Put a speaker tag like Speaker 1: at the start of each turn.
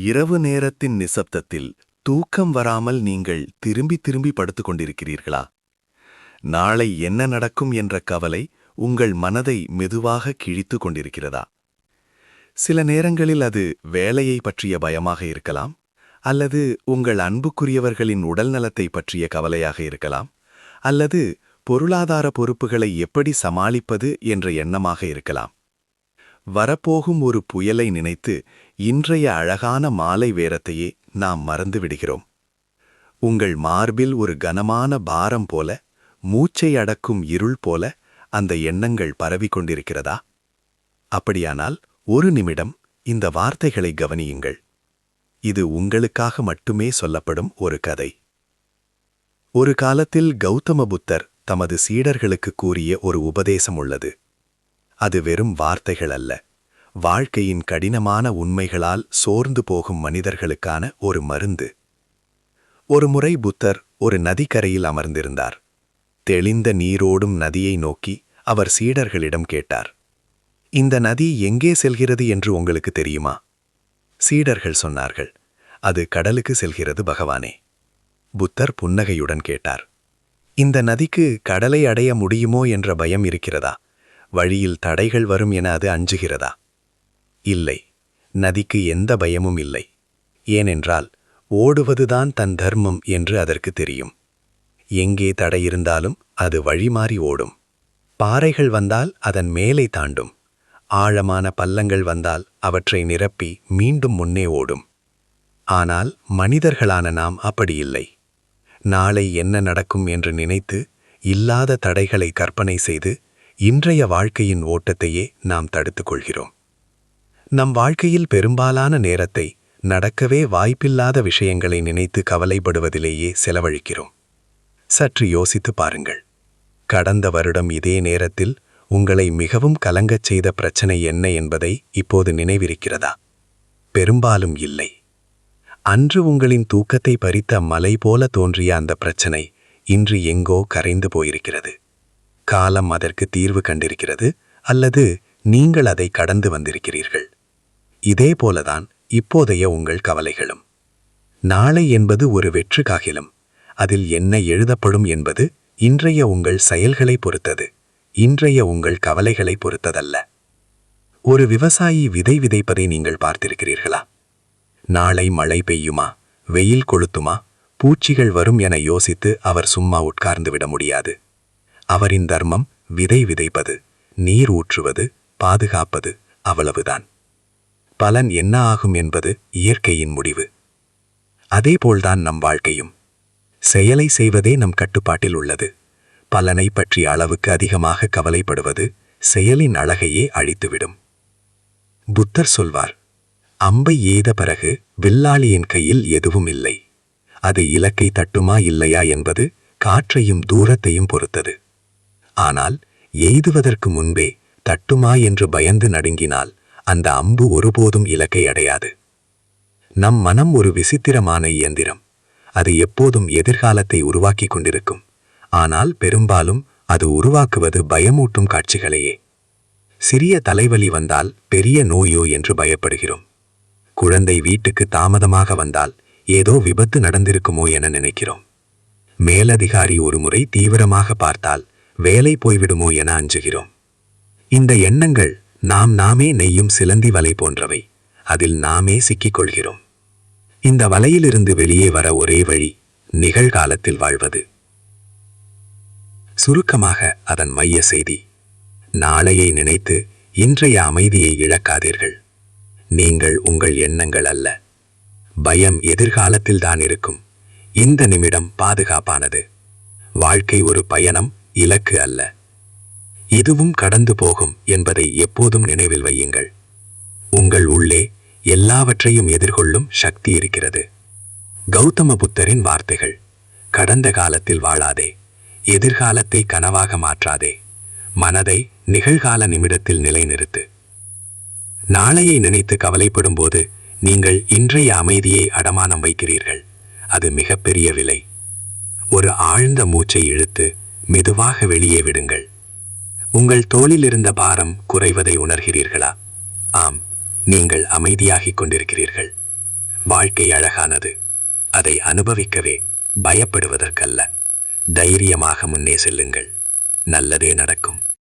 Speaker 1: இரவு நேரத்தின் நிசப்தத்தில் தூக்கம் வராமல் நீங்கள் திரும்பி திரும்பி படுத்துக் கொண்டிருக்கிறீர்களா? நாளை என்ன நடக்கும் என்ற கவலை உங்கள் மனதை மெதுவாக கிழித்து கொண்டிருக்கிறதா? சில நேரங்களில் அது வேலையை பற்றிய பயமாக இருக்கலாம், அல்லது உங்கள் அன்புக்குரியவர்களின் உடல்நலத்தை பற்றிய கவலையாக இருக்கலாம், அல்லது பொருளாதார பொறுப்புகளை எப்படி சமாளிப்பது என்ற எண்ணமாக இருக்கலாம். வரப்போகும் ஒரு புயலை நினைத்து இன்றைய அழகான மாலை வேரத்தையே நாம் மறந்துவிடுகிறோம். உங்கள் மார்பில் ஒரு கனமான பாரம் போல, மூச்சை அடக்கும் இருள் போல அந்த எண்ணங்கள் பரவிக்கொண்டிருக்கிறதா? அப்படியானால் ஒரு நிமிடம் இந்த வார்த்தைகளை கவனியுங்கள். இது உங்களுக்காக மட்டுமே சொல்லப்படும் ஒரு கதை. ஒரு காலத்தில் கௌதம புத்தர் தமது சீடர்களுக்கு கூறிய ஒரு உபதேசம் உள்ளது. அது வெறும் வார்த்தைகள் அல்ல, வாழ்க்கையின் கடினமான உண்மைகளால் சோர்ந்து போகும் மனிதர்களுக்கான ஒரு மருந்து. ஒருமுறை புத்தர் ஒரு நதிக்கரையில் அமர்ந்திருந்தார். தெளிந்த நீரோடும் நதியை நோக்கி அவர் சீடர்களிடம் கேட்டார், இந்த நதி எங்கே செல்கிறது என்று உங்களுக்கு தெரியுமா? சீடர்கள் சொன்னார்கள், அது கடலுக்கு செல்கிறது பகவானே. புத்தர் புன்னகையுடன் கேட்டார், இந்த நதிக்கு கடலை அடைய முடியுமோ என்ற பயம் இருக்கிறதா? வழியில் தடைகள் வரும் என அது அஞ்சுகிறதா? இல்லை, நதிக்கு எந்த பயமும் இல்லை. ஏனென்றால் ஓடுவதுதான் தன் தர்மம் என்று அதற்கு தெரியும். எங்கே தடை இருந்தாலும் அது வழிமாறி ஓடும். பாறைகள் வந்தால் அதன் மேலே தாண்டும். ஆழமான பள்ளங்கள் வந்தால் அவற்றை நிரப்பி மீண்டும் முன்னே ஓடும். ஆனால் மனிதர்களான நாம் அப்படி இல்லை. நாளை என்ன நடக்கும் என்று நினைத்து இல்லாத தடைகளை கற்பனை செய்து இன்றைய வாழ்க்கையின் ஓட்டத்தையே நாம் தடுத்துக் கொள்கிறோம். நம் வாழ்க்கையில் பெரும்பாலான நேரத்தை நடக்கவே வாய்ப்பில்லாத விஷயங்களை நினைத்து கவலைப்படுவதிலேயே செலவழிக்கிறோம். சற்று யோசித்து பாருங்கள். கடந்த வருடம் இதே நேரத்தில் உங்களை மிகவும் கலங்கச் செய்த பிரச்சனை என்ன என்பதை இப்போது நினைவிருக்கிறதா? பெரும்பாலும் இல்லை. அன்று உங்களின் தூக்கத்தை பறித்த மலை போல தோன்றிய அந்த பிரச்சனை இன்று எங்கோ கரைந்து போயிருக்கிறது. காலம் அதற்கு தீர்வு கண்டிருக்கிறது, அல்லது நீங்கள் அதை கடந்து வந்திருக்கிறீர்கள். இதே போலதான் இப்போதைய உங்கள் கவலைகளும். நாளை என்பது ஒரு வெற்று காகிதம். அதில் என்ன எழுதப்படும் என்பது இன்றைய உங்கள் செயல்களை பொறுத்தது, இன்றைய உங்கள் கவலைகளை பொறுத்ததல்ல. ஒரு விவசாயி விதை விதைப்பதை நீங்கள் பார்த்திருக்கிறீர்களா? நாளை மழை பெய்யுமா, வெயில் கொளுத்துமா, பூச்சிகள் வரும் என யோசித்து அவர் சும்மா உட்கார்ந்து விட முடியாது. அவரின் தர்மம் விதை விதைப்பது, நீர் ஊற்றுவது, பாதுகாப்பது, அவ்வளவுதான். பலன் என்ன ஆகும் என்பது இயற்கையின் முடிவு. அதேபோல்தான் நம் வாழ்க்கையும். செயலை செய்வதே நம் கட்டுப்பாட்டில் உள்ளது. பலனை பற்றிய அளவுக்கு அதிகமாக கவலைப்படுவது செயலின் அழகையே அழித்துவிடும். புத்தர் சொல்வார், அம்பை எய்த பிறகு வில்லாளியின் கையில் எதுவும் இல்லை. அது இலக்கை தட்டுமா இல்லையா என்பது காற்றையும் தூரத்தையும் பொறுத்தது. ஆனால் எய்துவதற்கு முன்பே தட்டுமா என்று பயந்து நடுங்கினால் அந்த அம்பு ஒருபோதும் இலக்கை அடையாது. நம் மனம் ஒரு விசித்திரமான இயந்திரம். அது எப்போதும் எதிர்காலத்தை உருவாக்கி கொண்டிருக்கும். ஆனால் பெரும்பாலும் அது உருவாக்குவது பயமூட்டும் காட்சிகளையே. சிறிய தலைவலி வந்தால் பெரிய நோயோ என்று பயப்படுகிறோம். குழந்தை வீட்டுக்கு தாமதமாக வந்தால் ஏதோ விபத்து நடந்திருக்குமோ என நினைக்கிறோம். மேலதிகாரி ஒருமுறை தீவிரமாக பார்த்தால் வேலை போய்விடுமோ என அஞ்சுகிறோம். இந்த எண்ணங்கள் நாமே நெய்யும் சிலந்தி வலை போன்றவை. அதில் நாமே சிக்கிக்கொள்கிறோம். இந்த வலையிலிருந்து வெளியே வர ஒரே வழி நிகழ்காலத்தில் வாழ்வது. சுருக்கமாக அதன் மைய செய்தி, நாளையை நினைத்து இன்றைய அமைதியை இழக்காதீர்கள். நீங்கள் உங்கள் எண்ணங்கள் அல்ல. பயம் எதிர்காலத்தில் தான் இருக்கும். இந்த நிமிடம் பாதுகாப்பானது. வாழ்க்கை ஒரு பயணம், இலக்கு அல்ல. இதுவும் கடந்து போகும் என்பதை எப்போதும் நினைவில் வையுங்கள். உங்கள் உள்ளே எல்லாவற்றையும் எதிர்கொள்ளும் சக்தி இருக்கிறது. கௌதம புத்தரின் வார்த்தைகள். கடந்த காலத்தில் வாழாதே, எதிர்காலத்தை கனவாக மாற்றாதே, மனதை நிகழ்கால நிமிடத்தில் நிலைநிறுத்து. நாளையை நினைத்து கவலைப்படும் போது நீங்கள் இன்றைய அமைதியை அடமானம் வைக்கிறீர்கள். அது மிகப்பெரிய விலை. ஒரு ஆழ்ந்த மூச்சை இழுத்து மெதுவாக வெளியே விடுங்கள். உங்கள் தோளில் இருந்த பாரம் குறைவதை உணர்கிறீர்களா? ஆம், நீங்கள் அமைதியாகிக் கொண்டிருக்கிறீர்கள்.
Speaker 2: வாழ்க்கை அழகானது. அதை அனுபவிக்கவே, பயப்படுவதற்கல்ல. தைரியமாக முன்னே செல்லுங்கள். நல்லதே நடக்கும்.